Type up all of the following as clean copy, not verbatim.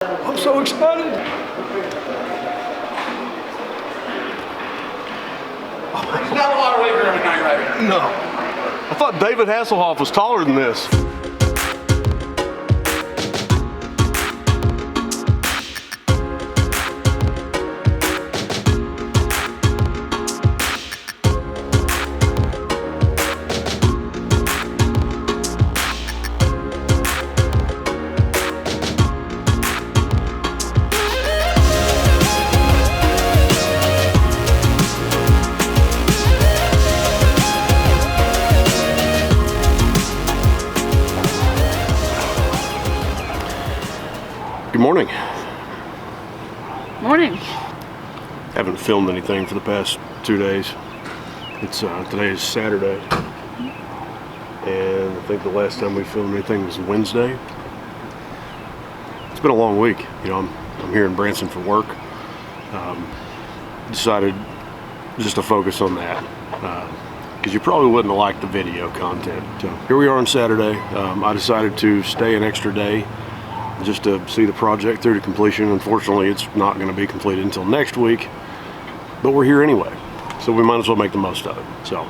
I'm so excited. There's not a lot of weight for every night rider. No. I thought David Hasselhoff was taller than this. Good morning. Morning. Haven't filmed anything for the past 2 days. It's today is Saturday, and I think the last time we filmed anything was Wednesday. It's been a long week. You know, I'm here in Branson for work. Decided just to focus on that because you probably wouldn't have liked the video content. So here we are on Saturday. I decided to stay an extra day just to see the project through to completion. Unfortunately, it's not going to be completed until next week, but we're here anyway, so we might as well make the most of it. So,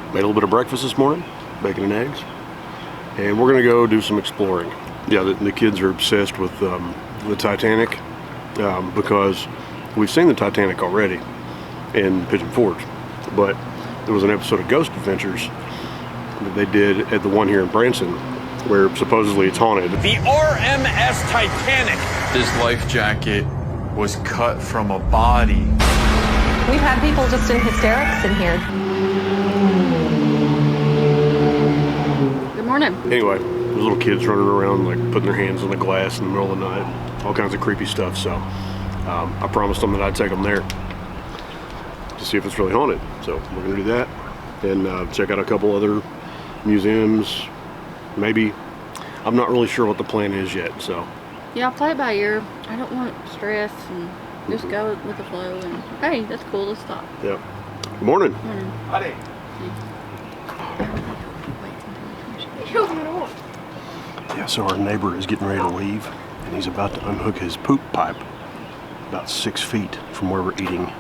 made a little bit of breakfast this morning, bacon and eggs, and we're going to go do some exploring. Yeah, the kids are obsessed with the Titanic because we've seen the Titanic already in Pigeon Forge, but there was an episode of Ghost Adventures that they did at the one here in Branson, where supposedly it's haunted. The RMS Titanic. This life jacket was cut from a body. We've had people just in hysterics in here. Good morning. Anyway, there's little kids running around like putting their hands on the glass in the middle of the night, all kinds of creepy stuff. So I promised them that I'd take them there to see if it's really haunted. So we're gonna do that and check out a couple other museums. Maybe. I'm not really sure what the plan is yet, so. Yeah, I'll play it by ear. I don't want stress and just go with the flow. And hey, that's cool. Let's stop. Yeah. Good morning. Morning. Buddy. Yeah, so our neighbor is getting ready to leave, and he's about to unhook his poop pipe about 6 feet from where we're eating.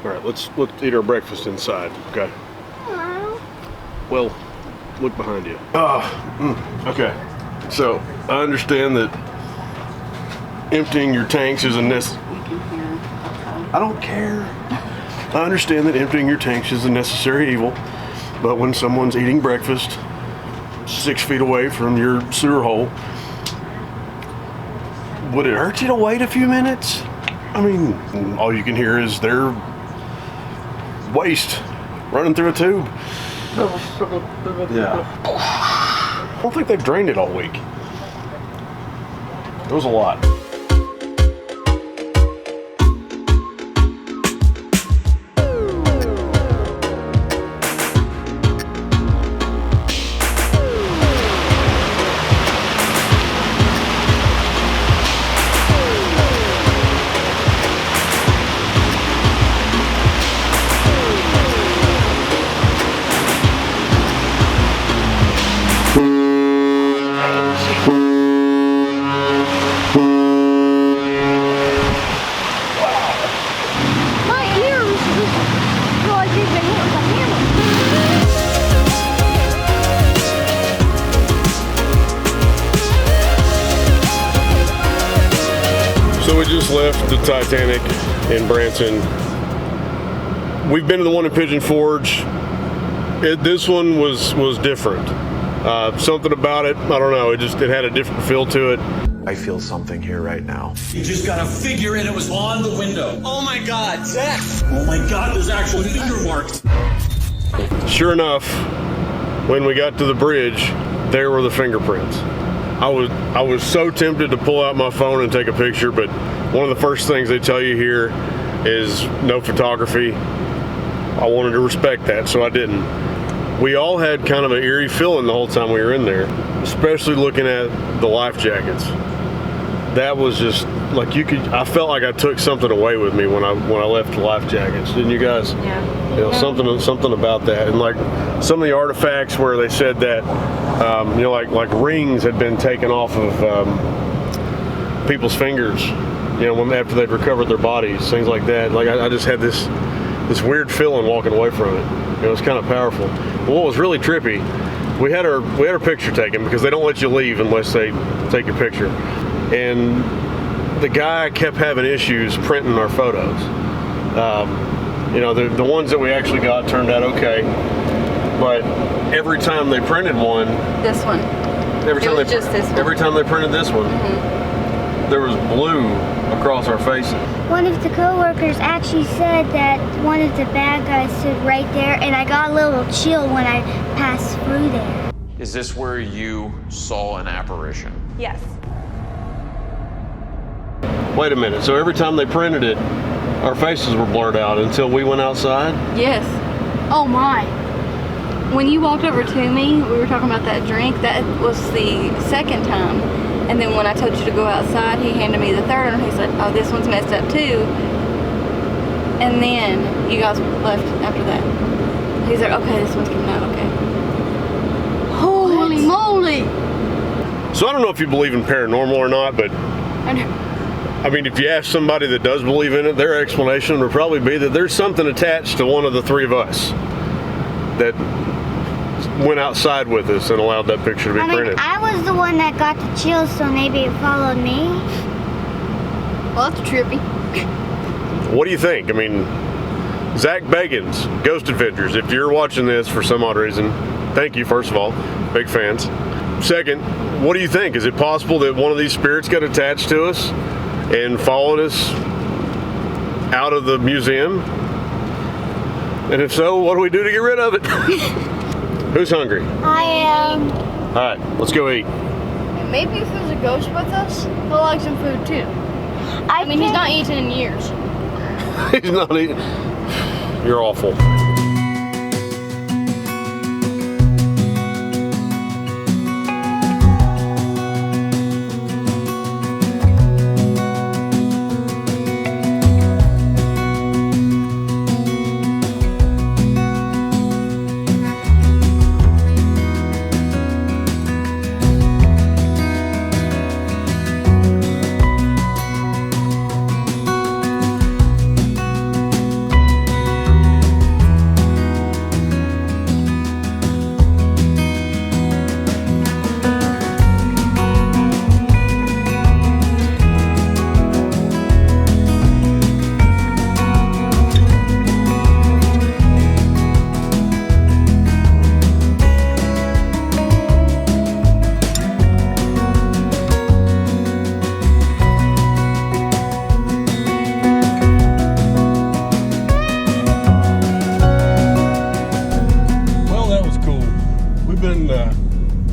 All right, let's eat our breakfast inside, okay? Well, look behind you. Okay. So I understand that emptying your tanks is a I don't care. I understand that emptying your tanks is a necessary evil, but when someone's eating breakfast 6 feet away from your sewer hole, would it hurt you to wait a few minutes? I mean, all you can hear is their waste running through a tube. Yeah. I don't think they've drained it all week. It was a lot. So we just left the Titanic in Branson. We've been to the one in Pigeon Forge. This one was different. Something about it, I don't know, it had a different feel to it. I feel something here right now. You just got a figure and it was on the window. Oh my God, Zach. Oh my God, there's actual finger marks. Sure enough, when we got to the bridge, there were the fingerprints. I was so tempted to pull out my phone and take a picture, but one of the first things they tell you here is no photography. I wanted to respect that, so I didn't. We all had kind of an eerie feeling the whole time we were in there, especially looking at the life jackets. That was just like I felt like I took something away with me when I left the life jackets. Didn't you guys? Yeah. You know, something about that, and like some of the artifacts where they said that, you know, like rings had been taken off of people's fingers, you know, after they'd recovered their bodies, things like that. Like I just had this weird feeling walking away from it. It was kind of powerful. But what was really trippy, we had our picture taken because they don't let you leave unless they take your picture, and the guy kept having issues printing our photos. You know, the ones that we actually got turned out okay, but every time they printed one, This one. every time they printed this one, there was blue across our faces. One of the co-workers actually said that one of the bad guys stood right there, and I got a little chill when I passed through there. Is this where you saw an apparition? Yes. Wait a minute, so every time they printed it, our faces were blurred out until we went outside? Yes. Oh my. When you walked over to me, we were talking about that drink. That was the second time. And then when I told you to go outside, he handed me the third one. He said, oh, this one's messed up too. And then you guys left after that. He's like, okay, this one's coming out, okay. Holy moly. So I don't know if you believe in paranormal or not, but I mean, if you ask somebody that does believe in it, their explanation would probably be that there's something attached to one of the three of us that went outside with us and allowed that picture to be printed. I was the one that got the chills, so maybe it followed me. Well, that's trippy. What do you think? I mean, Zach Bagans, Ghost Adventures, if you're watching this for some odd reason, thank you, first of all. Big fans. Second, what do you think? Is it possible that one of these spirits got attached to us and followed us out of the museum? And if so, what do we do to get rid of it? Who's hungry? I am. All right, let's go eat. And maybe if there's a ghost with us, he'll like some food too. I mean, he's not eaten in years. He's not eating. You're awful.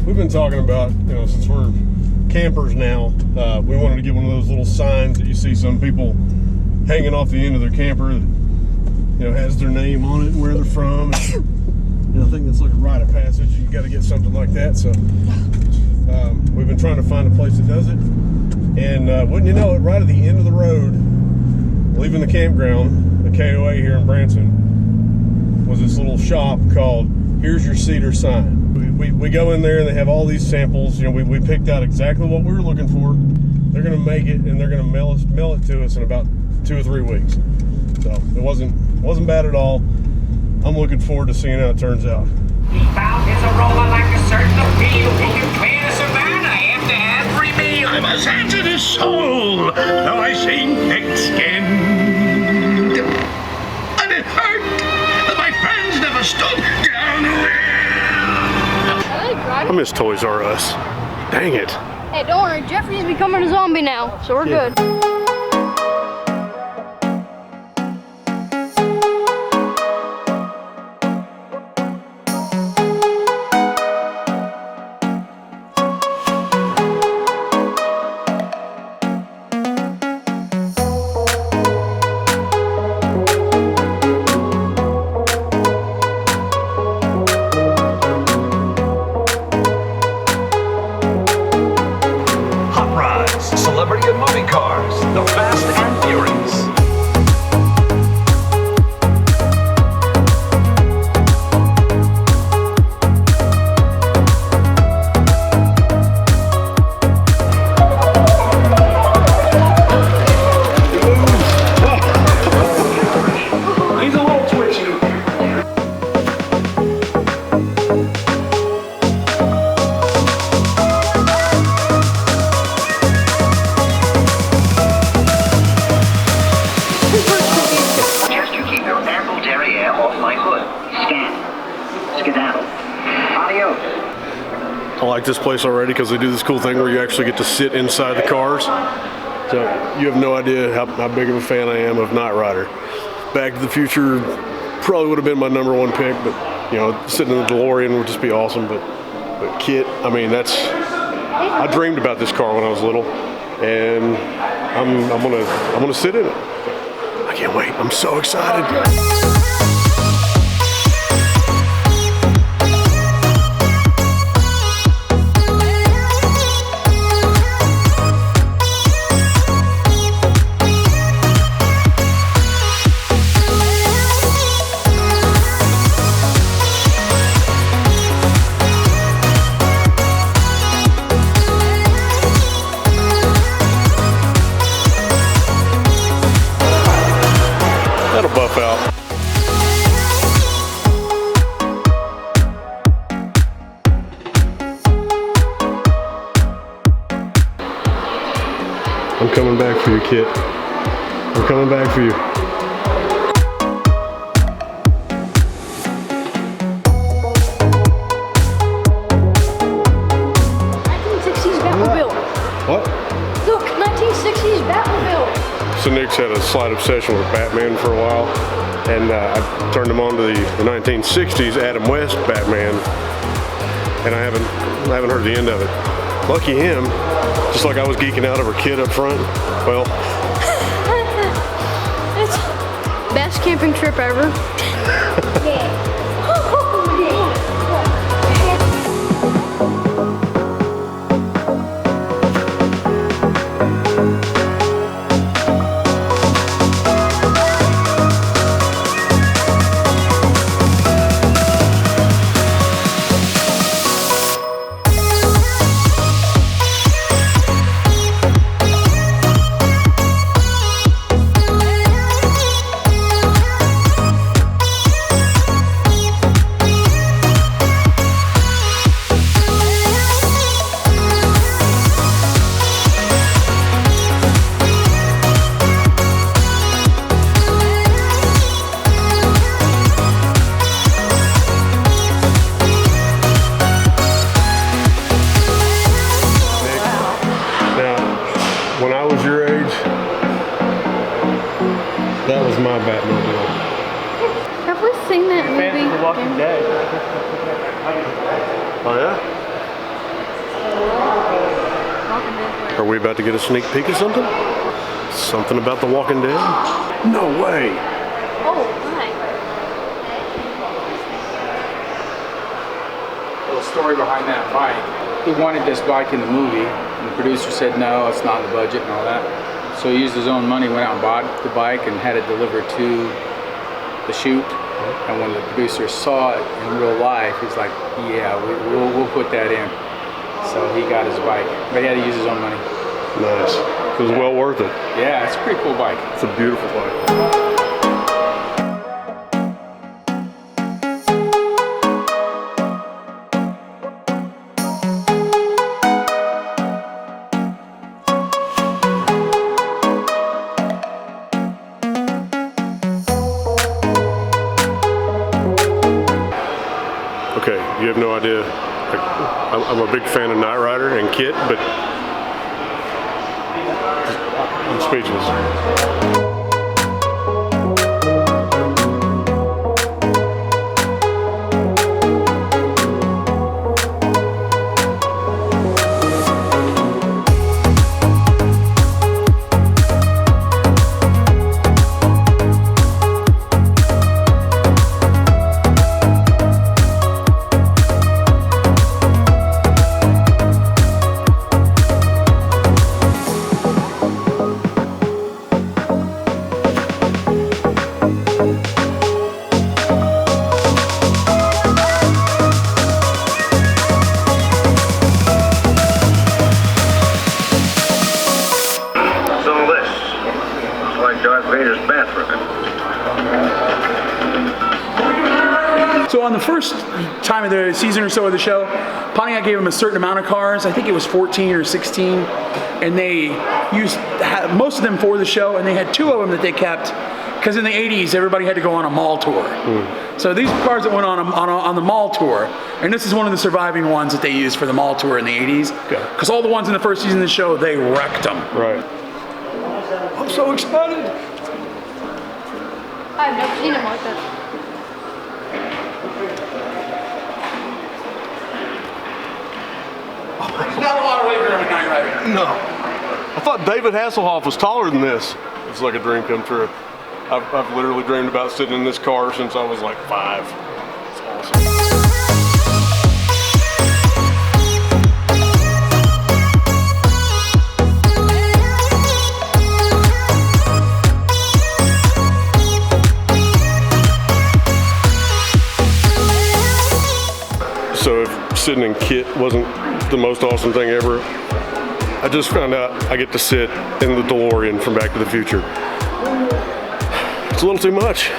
We've been talking about, you know, since we're campers now, we wanted to get one of those little signs that you see some people hanging off the end of their camper that, you know, has their name on it and where they're from. And, you know, I think that's like a rite of passage. You got to get something like that. So we've been trying to find a place that does it. And wouldn't you know it, right at the end of the road, leaving the campground, the KOA here in Branson, was this little shop called Here's Your Cedar Sign. We go in there and they have all these samples. You know, we picked out exactly what we were looking for. They're going to make it and they're going to mail it to us in about 2 or 3 weeks. So it wasn't bad at all. I'm looking forward to seeing how it turns out. He found his aroma like a certain appeal. He can clear the savannah after every meal. I'm a sensitive soul, though I seem thick-skinned. And it hurt that my friends never stood down well. I miss Toys R Us. Dang it. Hey, don't worry, Jeffrey's becoming a zombie now, so we're good. Celebrity and movie cars, I like this place already because they do this cool thing where you actually get to sit inside the cars. So you have no idea how big of a fan I am of Knight Rider. Back to the Future probably would have been my #1 pick, but you know, sitting in the DeLorean would just be awesome. But KITT, I mean, I dreamed about this car when I was little, and I'm gonna sit in it. I can't wait. I'm so excited. That'll buff out. I'm coming back for you, KITT. I'm coming back for you. What? Look, 1960s Batmobile. So Nick's had a slight obsession with Batman for a while, and I turned him on to the 1960s Adam West Batman, and I haven't heard the end of it. Lucky him, just like I was geeking out over KITT up front. Well, It's best camping trip ever. when I was your age, that was my Batmobile. Have we seen that movie? The Walking Dead. Oh yeah? Walking Dead. Are we about to get a sneak peek of something? Something about The Walking Dead? No way. Oh, my. Little story behind that bike. He wanted this bike in the movie, and the producer said no, it's not in the budget and all that. So he used his own money, went out and bought the bike and had it delivered to the shoot. And when the producer saw it in real life, he's like, yeah, we'll put that in. So he got his bike, but he had to use his own money. Nice. It was well worth it. Yeah, it's a pretty cool bike. It's a beautiful bike. Okay, you have no idea. I'm a big fan of Knight Rider and KITT, but I'm speechless. So on the first time of the season or so of the show, Pontiac gave them a certain amount of cars. I think it was 14 or 16, and they used most of them for the show, and they had 2 of them that they kept Because in the 80s, everybody had to go on a mall tour. So these cars that went on the mall tour, and this is one of the surviving ones that they used for the mall tour in the 80s. Because all the ones in the first season of the show, they wrecked them. Right. I'm so excited. I've never seen them like that. Not a lot of weight for a Night Rider. No. I thought David Hasselhoff was taller than this. It's like a dream come true. I've literally dreamed about sitting in this car since I was like 5. It's awesome. So if sitting in Kit wasn't the most awesome thing ever, I just found out I get to sit in the DeLorean from Back to the Future. It's a little too much.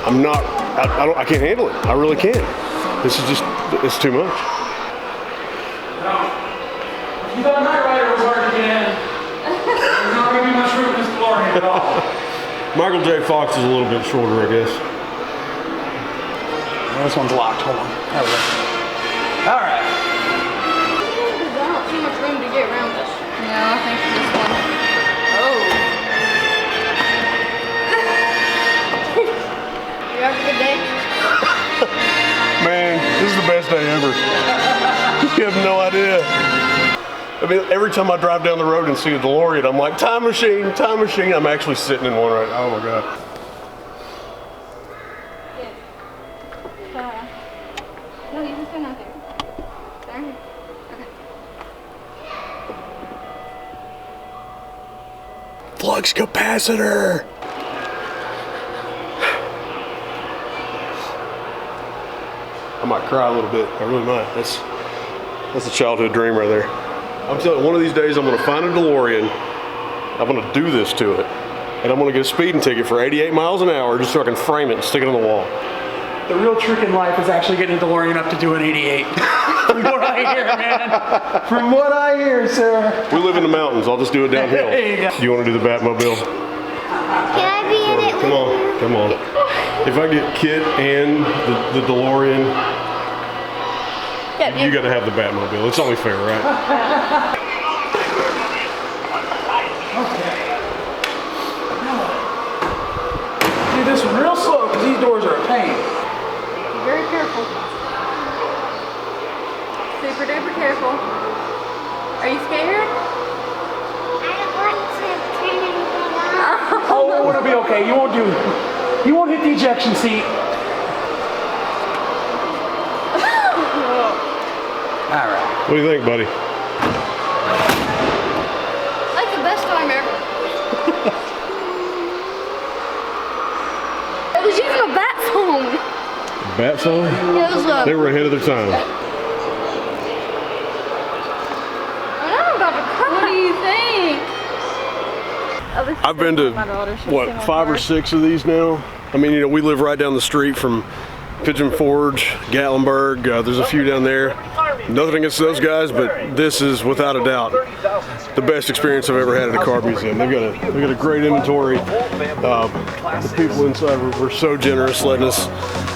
I can't handle it. I really can't. This is just, it's too much. You thought Night Rider was hard to get in. There's not going to be much room in this DeLorean at all. Michael J. Fox is a little bit shorter, I guess. Well, this one's locked. Hold on. There we go. All right. There's not too much room to get around this. No, I think this one. Oh. You have a good day? Man, this is the best day ever. You have no idea. I mean, every time I drive down the road and see a DeLorean, I'm like, time machine, time machine. I'm actually sitting in one right now. Oh my God. No, you can stand out there. There. Okay. Flux capacitor. I might cry a little bit. I really might. That's a childhood dream right there. I'm telling you, one of these days I'm going to find a DeLorean. I'm going to do this to it. And I'm going to get a speeding ticket for 88 miles an hour just so I can frame it and stick it on the wall. The real trick in life is actually getting a DeLorean up to do an 88. From what I hear, man. From what I hear, sir. We live in the mountains. I'll just do it downhill. There you go. You want to do the Batmobile? Can I be in it? Come on, come on. If I get Kit and the DeLorean, you got to have the Batmobile. It's only fair, right? Do this one real slow because these doors are a pain. Be very careful. Super duper careful. Are you scared? I don't want to turn anything on. Oh, it'll be okay. You won't hit the ejection seat. All right. What do you think, buddy? Like the best time ever. It was using a bat phone. Bat phone? It was a... They were ahead of their time. I'm about to cry. What do you think? I've been to, what, 5 or 6 of these now? I mean, you know, we live right down the street from Pigeon Forge, Gatlinburg. There's a few down there. Nothing against those guys, but this is without a doubt the best experience I've ever had at a car museum. They've got a great inventory. The people inside were so generous letting us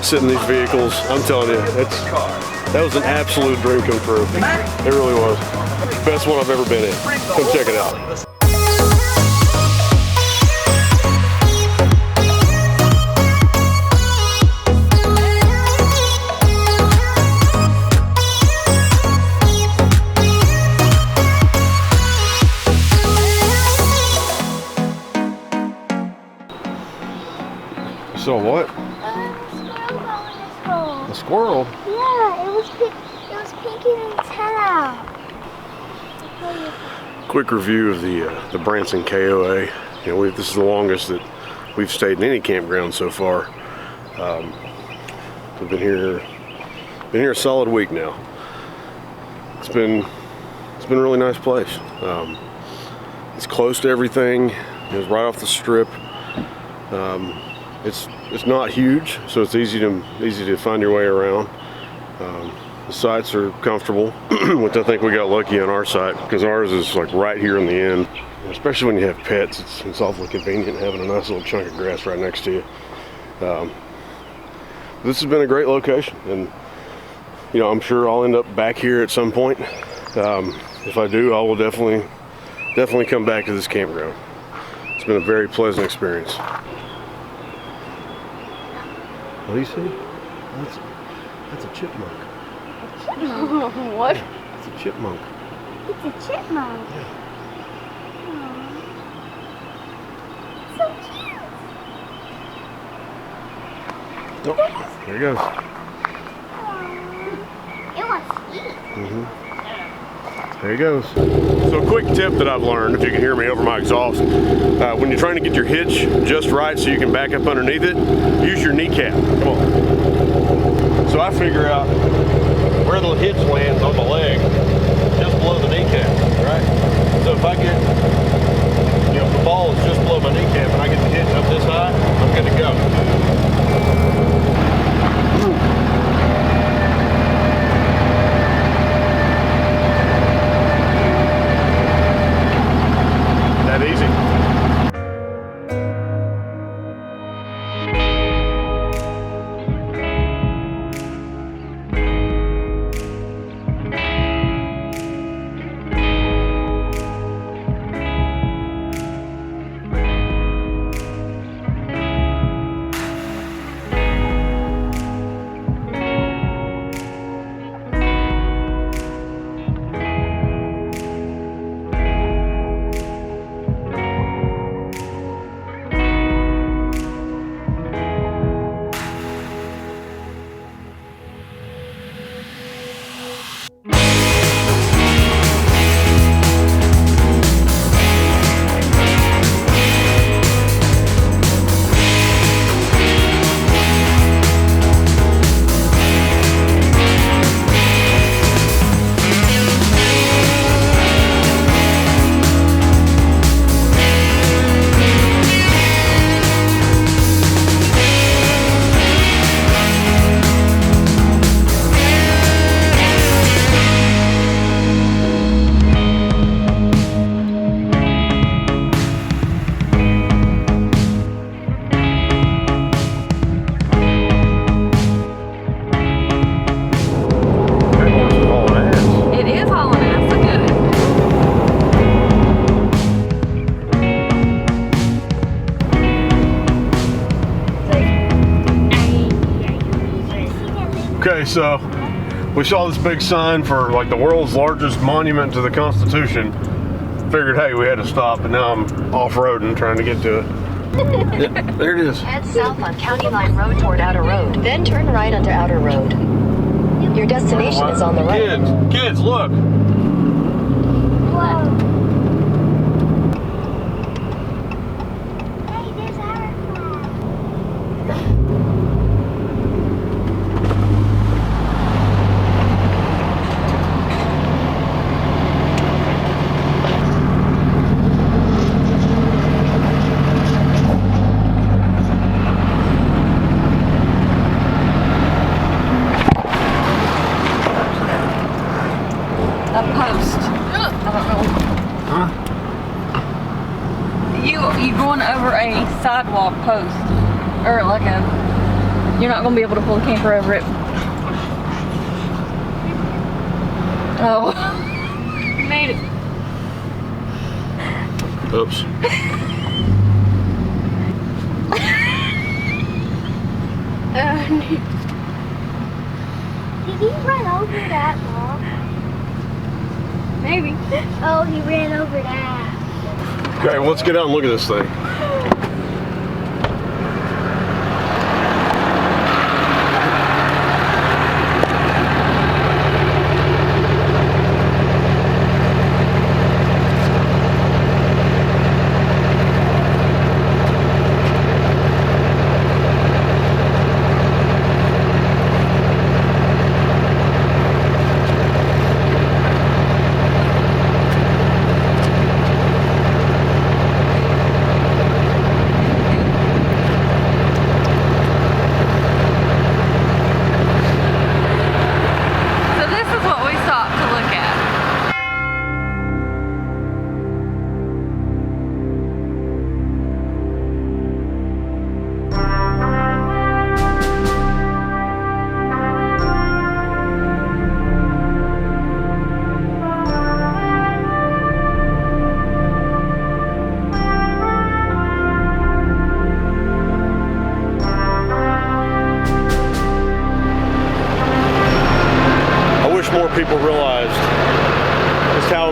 sit in these vehicles. I'm telling you, that was an absolute dream come true. It really was. Best one I've ever been in. Come check it out. So what? A squirrel? Yeah, it was peeking its head out. Quick review of the Branson KOA. You know, this is the longest that we've stayed in any campground so far. We've been here a solid week now. It's been a really nice place. It's close to everything. It's right off the strip. It's not huge, so it's easy to find your way around. The sites are comfortable, which I think we got lucky on our site because ours is like right here in the end. Especially when you have pets, it's awfully convenient having a nice little chunk of grass right next to you. This has been a great location, and you know, I'm sure I'll end up back here at some point. If I do, I will definitely come back to this campground. It's been a very pleasant experience. What do you see? That's a chipmunk. What? It's a chipmunk. It's a chipmunk. Yeah. So cute. Oh, there he goes. It wants to eat. There he goes. So a quick tip that I've learned, if you can hear me over my exhaust, when you're trying to get your hitch just right so you can back up underneath it, use your kneecap. Come on. So I figure out where the hitch lands on the leg, just below the kneecap, right? So if I get, you know, if the ball is just below my kneecap and I get the hitch up this high, I'm good to go. That easy. Okay, so we saw this big sign for like the world's largest monument to the Constitution. Figured, hey, we had to stop, and now I'm off-roading trying to get to it. Yeah, there it is. Head south on County Line Road toward Outer Road, then turn right onto Outer Road. Your destination is on the right. Kids, look. Whoa. Hey, there's our flag. A post. I don't know. Huh? You going over a sidewalk post, or like a. You're not gonna be able to pull the camper over it. Oh. You made it. Oops. Did he run over that wall? Maybe. Oh, he ran over that. Okay, well, let's get out and look at this thing.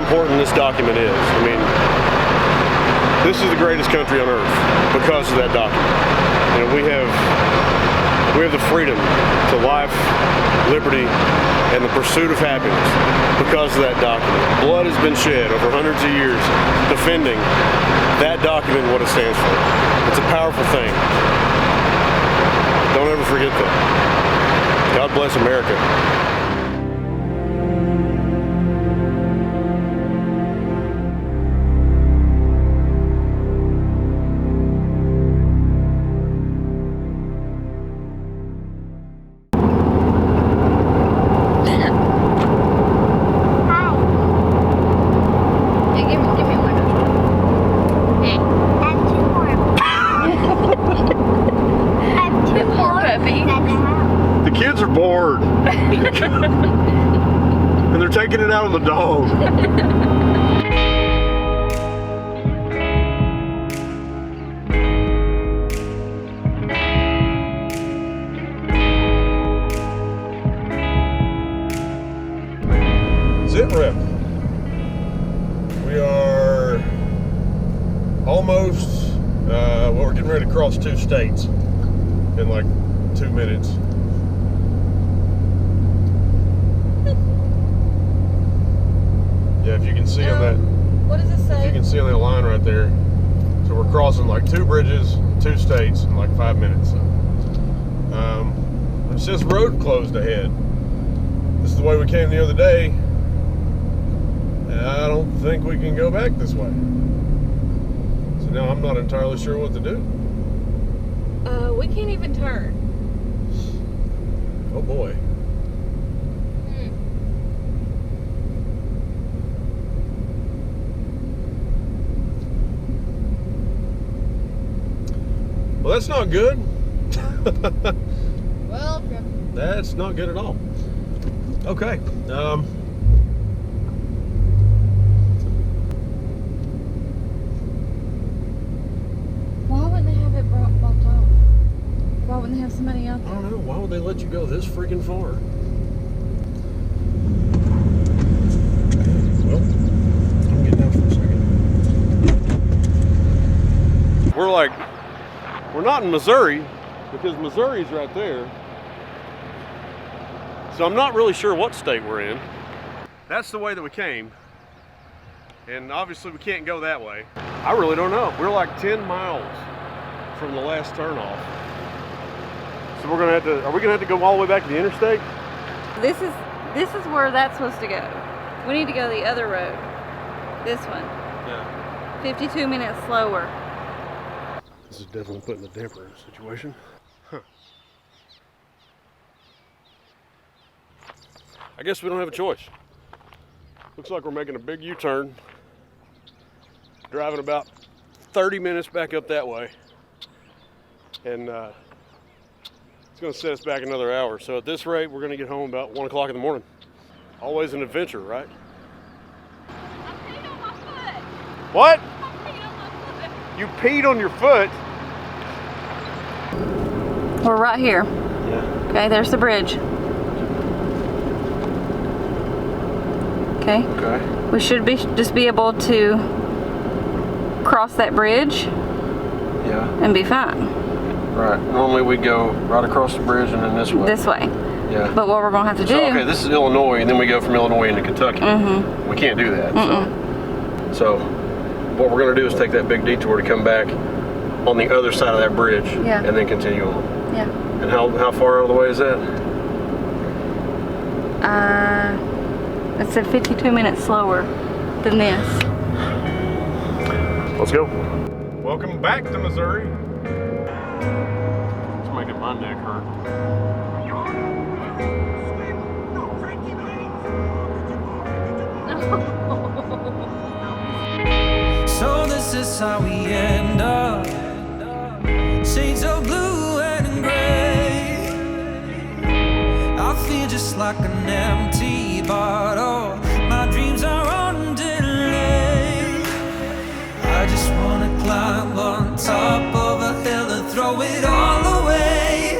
important this document is. I mean, this is the greatest country on earth because of that document. You know, we have the freedom to life, liberty, and the pursuit of happiness because of that document. Blood has been shed over hundreds of years defending that document and what it stands for. It's a powerful thing. Don't ever forget that. God bless America. The kids are bored. And they're taking it out on the dog. Zit rip. We are almost, well, we're getting ready to cross 2 states in like 2 minutes. Yeah, if you can see on that. What does it say? If you can see on that line right there. So we're crossing like 2 bridges, 2 states in like 5 minutes. So, it says road closed ahead. This is the way we came the other day. I don't think we can go back this way. So now I'm not entirely sure what to do. We can't even turn. Oh boy. Well, that's not good. Well, that's not good at all. Okay. why wouldn't they have it blocked off? Why wouldn't they have somebody out I there? don't know. Why would they let you go this freaking far? Well, I'm getting out for a second. We're not in Missouri because Missouri's right there. So I'm not really sure what state we're in. That's the way that we came. And obviously we can't go that way. I really don't know. We're like 10 miles from the last turnoff. So we're gonna have to, are we gonna have to go all the way back to the interstate? This is where that's supposed to go. We need to go the other road. This one. Yeah. 52 minutes slower. This is definitely putting the damper in the situation. Huh. I guess we don't have a choice. Looks like we're making a big U-turn. Driving about 30 minutes back up that way. And it's gonna set us back another hour. So at this rate, we're gonna get home about 1 o'clock in the morning. Always an adventure, right? I peed on my foot. What? I peed on my foot. You peed on your foot? We're right here. Yeah. Okay, there's the bridge. Okay. Okay. We should just be able to cross that bridge Yeah. and be fine. Right. Normally we go right across the bridge and then this way. This way. Yeah. But what we're gonna have to do. So, okay, this is Illinois, and then we go from Illinois into Kentucky. Mm-hmm. We can't do that. So what we're gonna do is take that big detour to come back on the other side of that bridge. Yeah. And then continue on. Yeah. And how far out of the way is that? It said 52 minutes slower than this. Let's go. Welcome back to Missouri. It's making my neck hurt. So this is how we end up. Shades of blue and gray. I feel just like an empty bottle. My dreams are on delay. I just wanna climb on top of a hill and throw it all away,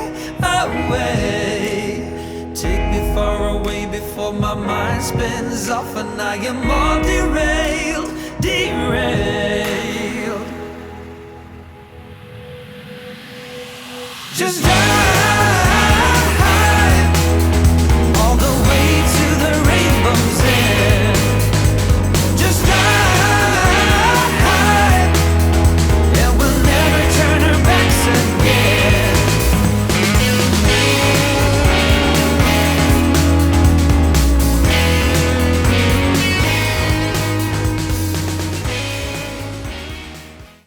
away. Take me far away before my mind spins off and I am all derailed, derailed. Just